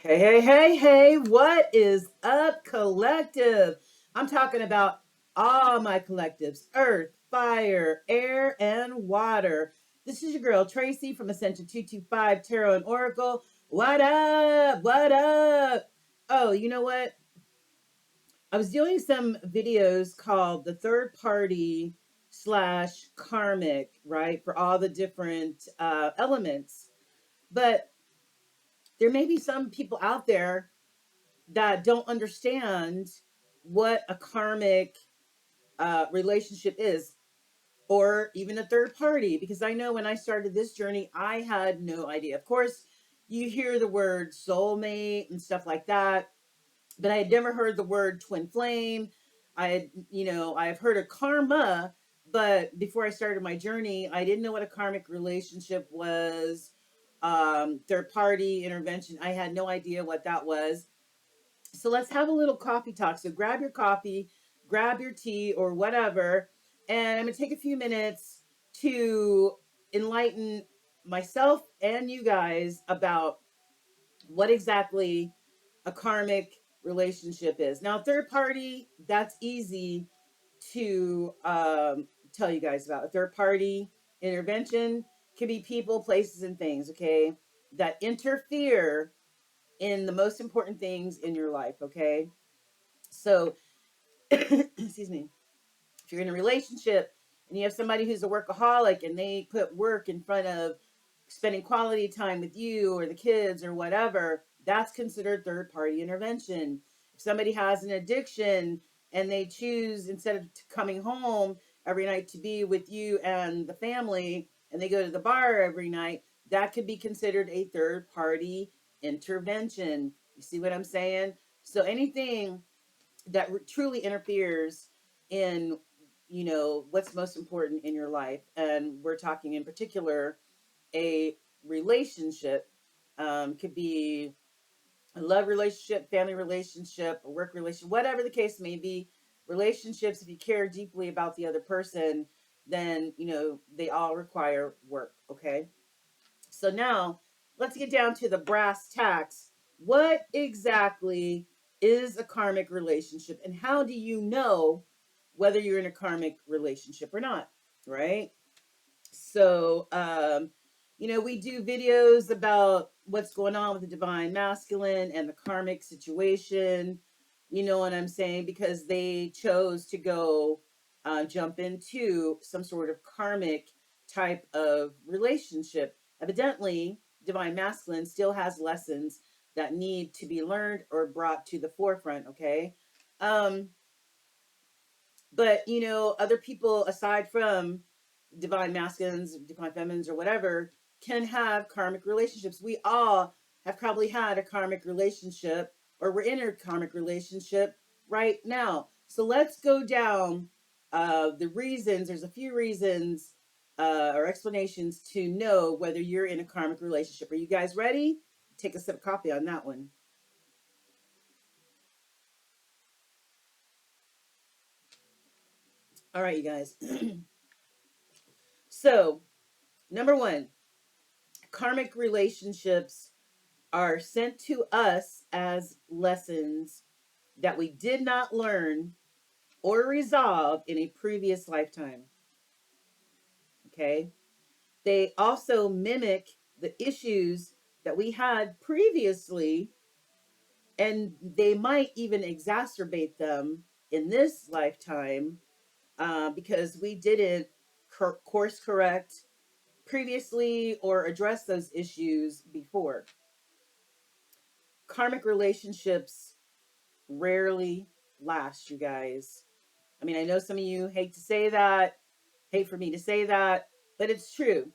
Hey, hey, hey, hey, what is up, collective? I'm talking about all my collectives: earth, fire, air, and water. This is your girl, Tracy from Ascension 225 Tarot and Oracle. What up? What up? Oh, you know what? I was doing some videos called the third party slash karmic, right? For all the different elements. But there may be some people out there that don't understand what a karmic relationship is, or even a third party. Because I know when I started this journey, I had no idea. Of course, you hear the word soulmate and stuff like that, but I had never heard the word twin flame. I've heard of karma, but before I started my journey, I didn't know what a karmic relationship was. Third party intervention, I had no idea what that was. So let's have a little coffee talk. So grab your coffee, grab your tea or whatever. And I'm going to take a few minutes to enlighten myself and you guys about what exactly a karmic relationship is. Now, third party, that's easy to tell you guys about. A third party intervention can be people, places, and things, okay, that interfere in the most important things in your life, okay? So, excuse me, if you're in a relationship and you have somebody who's a workaholic and they put work in front of spending quality time with you or the kids or whatever, that's considered third party intervention. If somebody has an addiction and they choose, instead of coming home every night, to be with you and the family, and they go to the bar every night, that could be considered a third party intervention. You see what I'm saying? So anything that truly interferes in what's most important in your life, and we're talking in particular a relationship, could be a love relationship, family relationship, a work relationship, whatever the case may be. Relationships, if you care deeply about the other person, then they all require work. Okay, so now let's get down to the brass tacks. What exactly is a karmic relationship, and how do you know whether you're in a karmic relationship or not? Right? So, we do videos about what's going on with the divine masculine and the karmic situation. You know what I'm saying? Because they chose to go jump into some sort of karmic type of relationship. Evidently, divine masculine still has lessons that need to be learned or brought to the forefront. Okay. Um, but other people aside from divine masculines, divine feminines, or whatever, can have karmic relationships. We all have probably had a karmic relationship, or we're in a karmic relationship right now. So let's go down the reasons. There's a few reasons or explanations to know whether you're in a karmic relationship. Are you guys ready? Take a sip of coffee on that one. All right, you guys. So, number one, karmic relationships are sent to us as lessons that we did not learn or resolve in a previous lifetime. Okay. They also mimic the issues that we had previously, and they might even exacerbate them in this lifetime because we didn't course correct previously or address those issues before. Karmic relationships rarely last, you guys. I mean, I know some of you hate to say that, hate for me to say that, but it's true.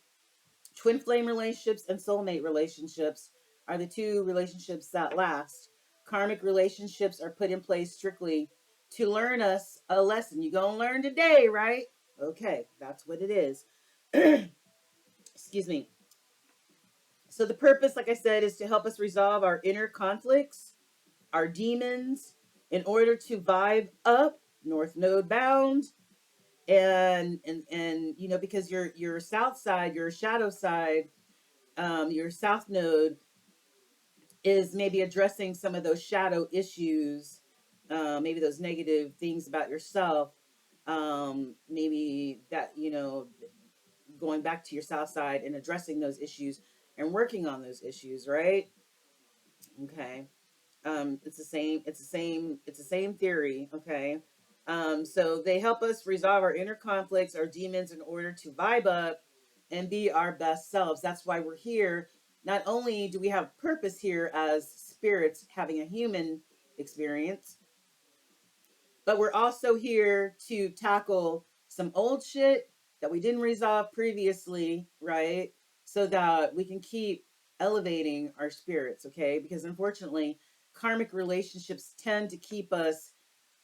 Twin flame relationships and soulmate relationships are the two relationships that last. Karmic relationships are put in place strictly to learn us a lesson. You gonna learn today, right? Okay, that's what it is. Excuse me. So the purpose, like I said, is to help us resolve our inner conflicts, our demons, in order to vibe up, North Node bound, and because your south side, your shadow side, your south node is maybe addressing some of those shadow issues, maybe those negative things about yourself, maybe that, going back to your south side and addressing those issues and working on those issues, right? Okay. It's the same theory. Okay. So they help us resolve our inner conflicts, our demons, in order to vibe up and be our best selves. That's why we're here. Not only do we have purpose here as spirits having a human experience, but we're also here to tackle some old shit that we didn't resolve previously, right? So that we can keep elevating our spirits, okay? Because unfortunately, karmic relationships tend to keep us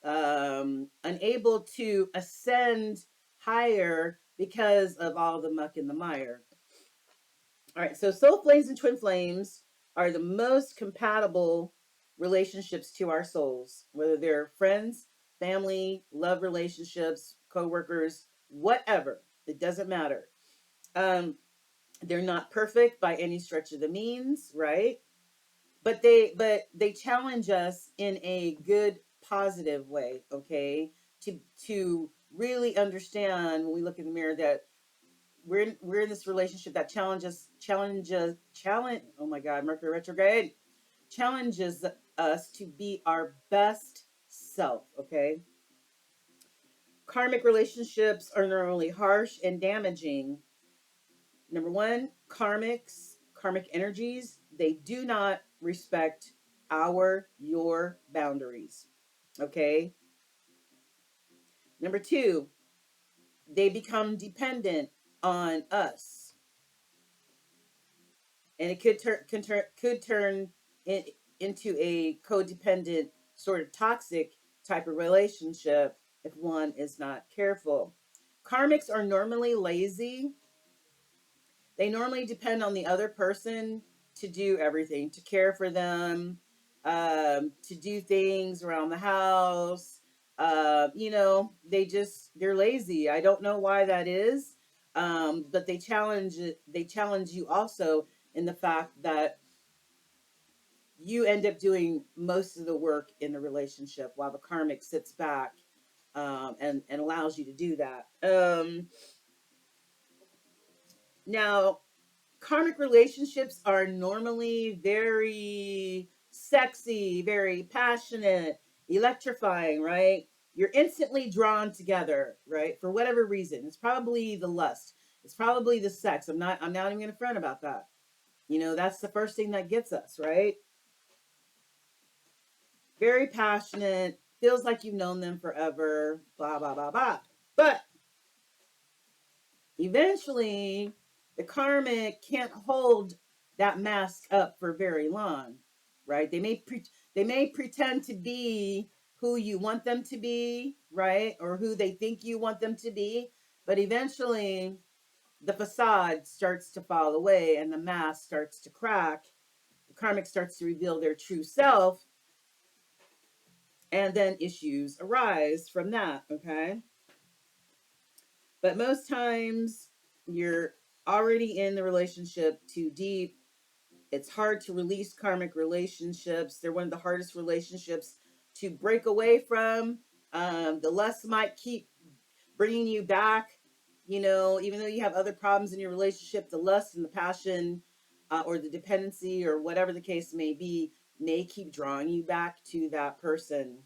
unable to ascend higher because of all the muck in the mire. All right, so soul flames and twin flames are the most compatible relationships to our souls, whether they're friends, family, love relationships, co-workers, whatever. It doesn't matter. Um, they're not perfect by any stretch of the means, right? But they challenge us in a good, positive way, okay? To really understand when we look in the mirror that we're in this relationship that challenge. Oh my God, Mercury retrograde challenges us to be our best self. Okay, karmic relationships are normally harsh and damaging. Number one, karmic energies, they do not respect your boundaries. Okay. Number two, they become dependent on us, and it could turn in, into a codependent sort of toxic type of relationship if one is not careful. Karmics are normally lazy. They normally depend on the other person to do everything, to care for them, to do things around the house. They're lazy. I don't know why that is, but they challenge you also in the fact that you end up doing most of the work in the relationship while the karmic sits back, and allows you to do that. Now, karmic relationships are normally very sexy, very passionate, electrifying, right? You're instantly drawn together, right? For whatever reason. It's probably the lust. It's probably the sex. I'm not even gonna front about that. That's the first thing that gets us, right? Very passionate, feels like you've known them forever, blah, blah, blah, blah. But eventually, the karmic can't hold that mask up for very long, right? They may pretend to be who you want them to be, right? Or who they think you want them to be, but eventually the facade starts to fall away and the mask starts to crack. The karmic starts to reveal their true self, and then issues arise from that, okay? But most times you're already in the relationship too deep. It's hard to release karmic relationships. They're one of the hardest relationships to break away from. The lust might keep bringing you back, even though you have other problems in your relationship, the lust and the passion, or the dependency, or whatever the case may be, may keep drawing you back to that person.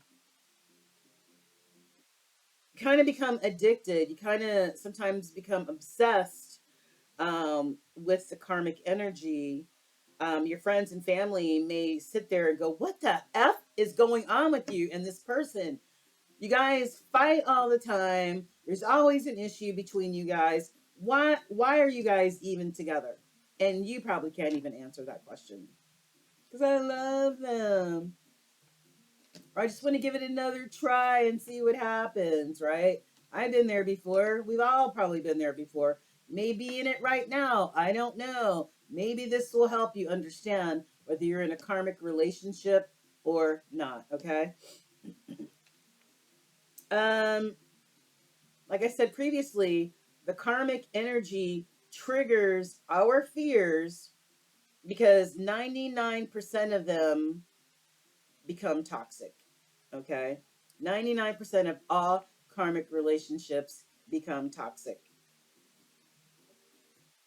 You kind of become addicted. You kind of sometimes become obsessed, with the karmic energy. Your friends and family may sit there and go, "What the F is going on with you and this person? You guys fight all the time. There's always an issue between you guys. Why are you guys even together?" And you probably can't even answer that question. Because I love them. Or I just want to give it another try and see what happens, right? I've been there before. We've all probably been there before. Maybe in it right now. I don't know. Maybe this will help you understand whether you're in a karmic relationship or not, okay? Um, like I said previously, the karmic energy triggers our fears, because 99% of them become toxic. Okay? 99% of all karmic relationships become toxic.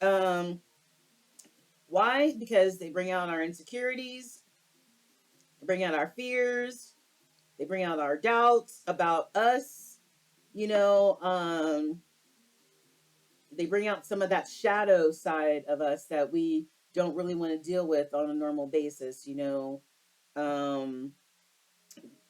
Um, why? Because they bring out our insecurities, they bring out our fears, they bring out our doubts about us, you know, they bring out some of that shadow side of us that we don't really want to deal with on a normal basis, you know. Um,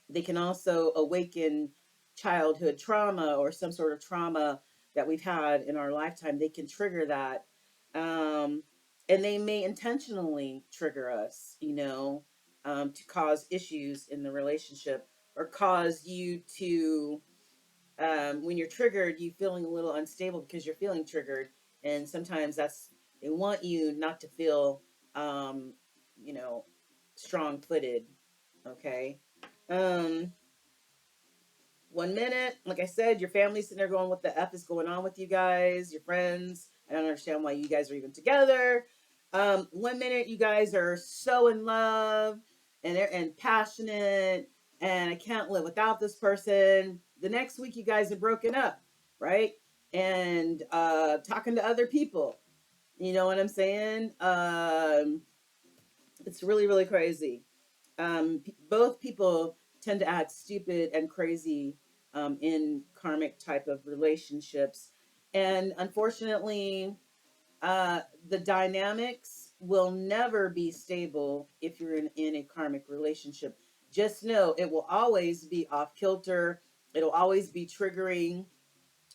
they can also awaken childhood trauma or some sort of trauma that we've had in our lifetime. They can trigger that. Um, and they may intentionally trigger us, you know, to cause issues in the relationship or cause you to, when you're triggered, you feeling a little unstable because you're feeling triggered. And sometimes that's, they want you not to feel, um, you know, strong footed. Okay. Um, 1 minute, like I said, your family's sitting there going, "What the f is going on with you guys? Your friends? I don't understand why you guys are even together." 1 minute, you guys are so in love and passionate, and I can't live without this person. The next week, you guys are broken up, right? And talking to other people. You know what I'm saying? It's really, really crazy. Both people tend to act stupid and crazy in karmic type of relationships. And unfortunately, the dynamics will never be stable if you're in a karmic relationship. Just know it will always be off kilter, it'll always be triggering,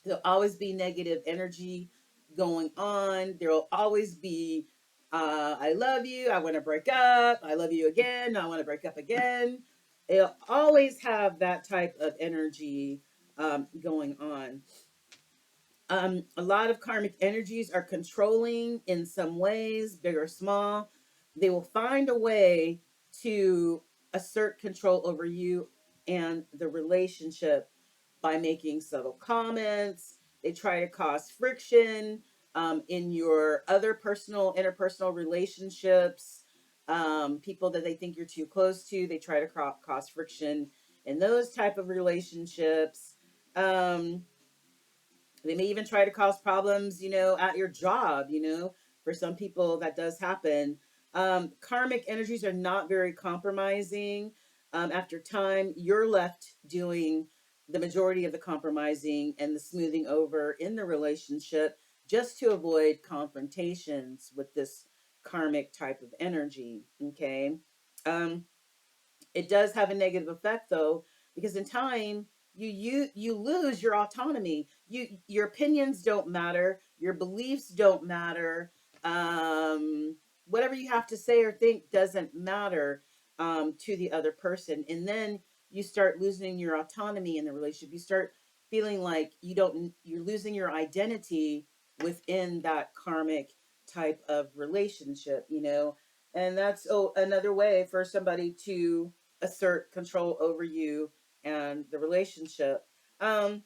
there'll always be negative energy going on. There'll always be, I love you, I want to break up, I love you again, I want to break up again. It'll always have that type of energy going on. A lot of karmic energies are controlling in some ways, big or small. They will find a way to assert control over you and the relationship by making subtle comments. They try to cause friction in your other personal, interpersonal relationships. People that they think you're too close to, they try to cause friction in those type of relationships. Um, they may even try to cause problems, you know, at your job, you know. For some people, that does happen. Karmic energies are not very compromising. After time, you're left doing the majority of the compromising and the smoothing over in the relationship just to avoid confrontations with this karmic type of energy. Okay. Um, it does have a negative effect though, because in time you lose your autonomy. Your opinions don't matter, your beliefs don't matter. Whatever you have to say or think doesn't matter to the other person. And then you start losing your autonomy in the relationship. You start feeling like you're losing your identity within that karmic type of relationship, you know. And that's another way for somebody to assert control over you and the relationship. Um,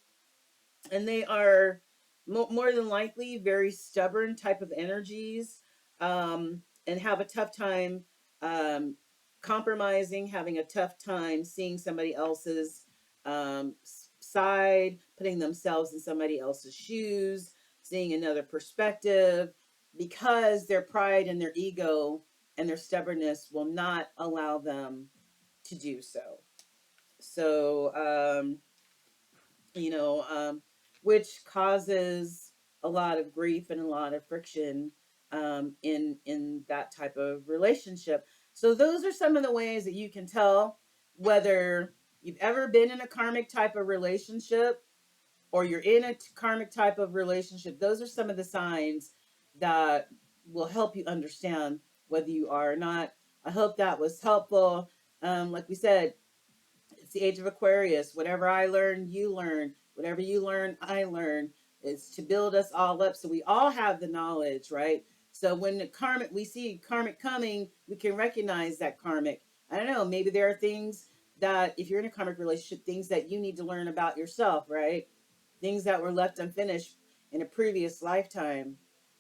and they are more than likely very stubborn type of energies, and have a tough time um, compromising, having a tough time seeing somebody else's side, putting themselves in somebody else's shoes, seeing another perspective, because their pride and their ego and their stubbornness will not allow them to do so. So, you know, which causes a lot of grief and a lot of friction in that type of relationship. So those are some of the ways that you can tell whether you've ever been in a karmic type of relationship or you're in a karmic type of relationship. Those are some of the signs that will help you understand whether you are or not. I hope that was helpful. Like we said, it's the age of Aquarius. Whatever I learn, you learn. Whatever you learn, I learn. It's to build us all up so we all have the knowledge, right? So when the karmic, we see karmic coming, we can recognize that karmic. I don't know, maybe there are things that, if you're in a karmic relationship, things that you need to learn about yourself, right? Things that were left unfinished in a previous lifetime.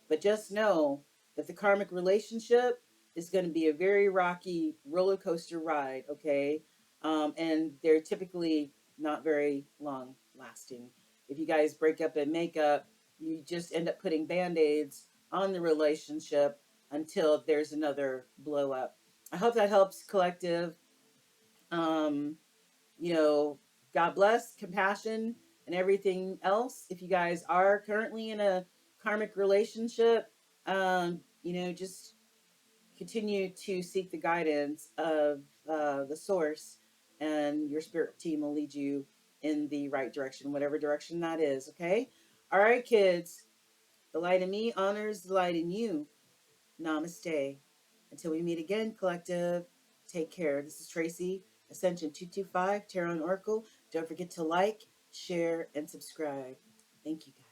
But just know that the karmic relationship it's going to be a very rocky roller coaster ride, okay? And they're typically not very long lasting. If you guys break up and make up, you just end up putting band aids on the relationship until there's another blow up. I hope that helps, collective. Um, you know, God bless, compassion, and everything else. If you guys are currently in a karmic relationship, just continue to seek the guidance of the source, and your spirit team will lead you in the right direction, whatever direction that is. Okay. All right, kids. The light in me honors the light in you. Namaste. Until we meet again, collective, take care. This is Tracy, Ascension 225, Tarot and Oracle. Don't forget to like, share, and subscribe. Thank you, guys.